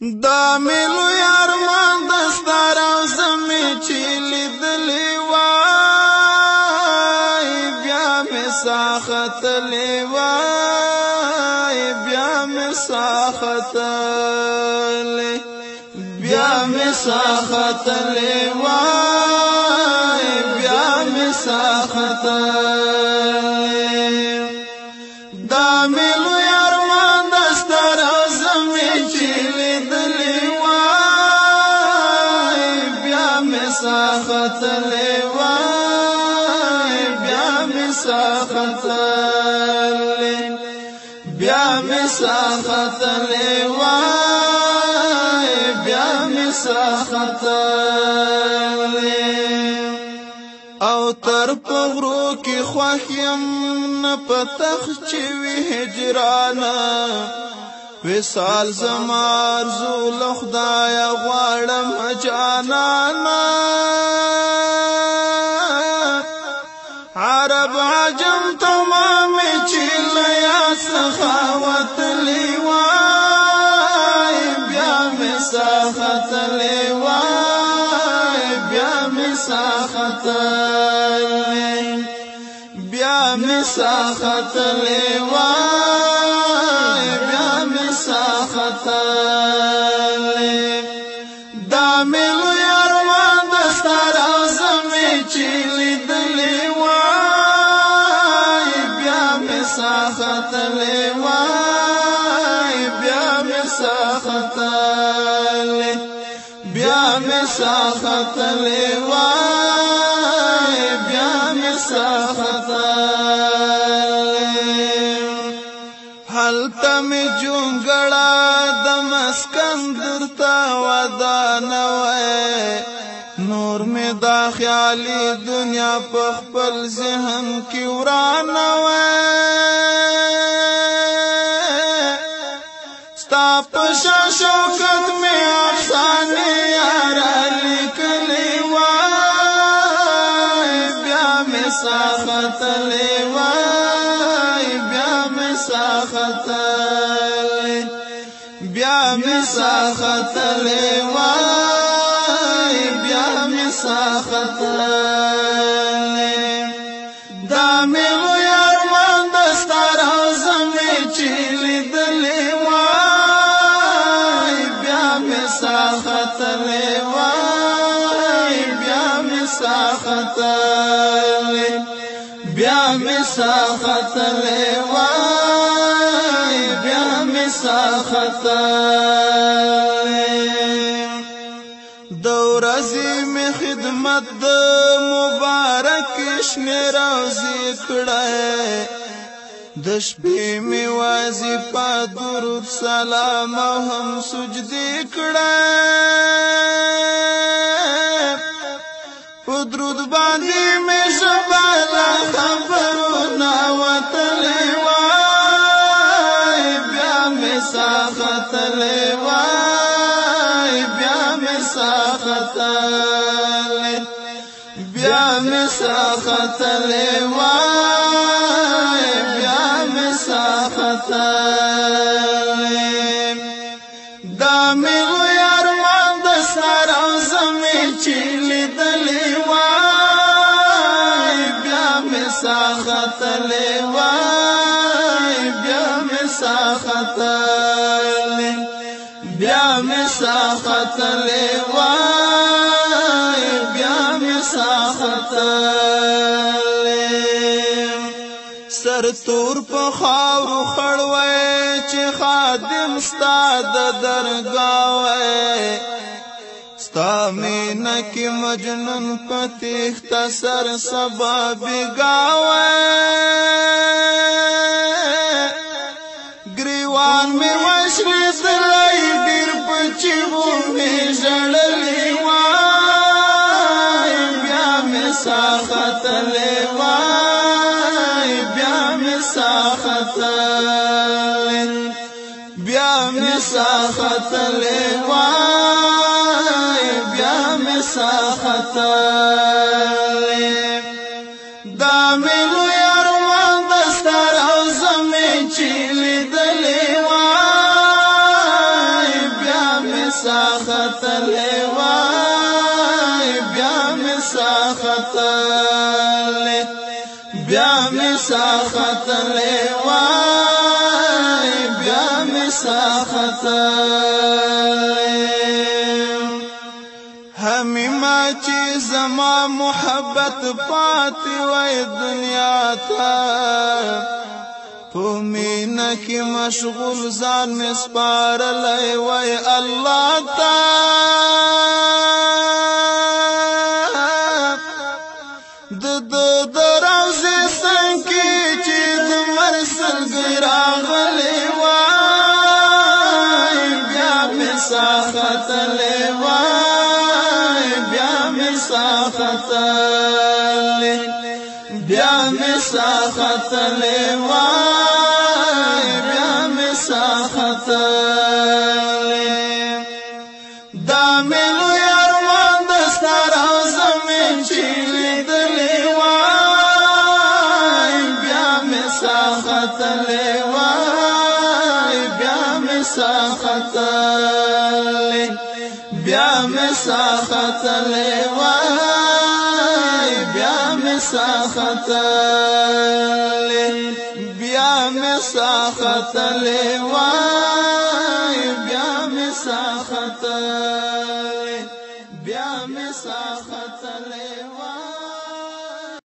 دا ملو یارمان دستار او زمی چی لیدلی وای بیا می ساختلی وای بیا می ساختلی بیا می ساختلی وای بیا می ساختلی دا ملو یارمان دستار او زمی چی ساختلی وای بیا می ساختلی بیا می ساختلی وای بیا می ساختلی او تر پغرو کی خوخیم نه پتخ چی وی هجرانا وصال زمار زول خدایا غواړم جانانا عرب عجم تمام چیل یا سخاوت لیوای بیا می ساختلی وای بیا می ساختلی بیا می ساختلی وای بیا می ساختلی دا ملو یارمان دستار او زمی چی لیدلی وای بیا می ساختلی وای بیا می ساختلی بیا می ساختلی وای بیا می ساختلی حالتا می جونگڑا دمسکن درتا ودانوی نور می دا خیالی دنیا پخپل ذہن کی ورانوی ستا پشا شوکت می افسانی یارا لکلی وای بیا می ساختلی وای بیا می ساختلی بیا می ساختلی وای بیا می ساختلی دا ملو یارمان دستار او زمی چی لیدلی وای بیا می ساختلی وای بیا می ساختلی بیا می ساختلی وای بیا می ساختلی دورزی می خدمت د مبارک شنی روزی کړه د شپې می وظیفه درود سلام او هم سجدي کړه په درود باندې می شباله خبرونه وتلی وای بیا می ساختلی وای بیا می ساختلی بیا می ساختلی وای بیا می ساختلی دا ملو یارمان دستار او زمی چی لیدلی وای بیا می ساختلی وای بیا می ساختلی بیا می ساختلی وای بیا می ساختلی سر تور په خاورو خړوي چې خادم ستا د درگاوي ستا مینا کې مجنون پتیخت سر سبا بګاوي گریوان می وشری سلای ډیر پچیو می ژړلې وای بیا می ساختلې وای بیا می ساختلې بیا می ساختلې وای بیا می ساختلې دا ملو یارمان دستار او زمی چی لیدلی وای ساختلې وای بیا می ساختلې بیا می ساختلې وای بیا می ساختلې همیما چې زما محبت پاتې وای دنیا ته پومینا کی مشغول ځان می سپارلای وای الله تا د روزې څنګه چې د مرسل راغلی وای بیا می ساختلې وای بیا می ساختلې بیا می ساختلې وای بیا می ساختلې دا ملو یاروان دستا رازمین چې لیدلې وای بیا می ساختلې وای بیا می ساختلې بیا می ساختلې وای بیا می ساختلې بیا می ساختلې وای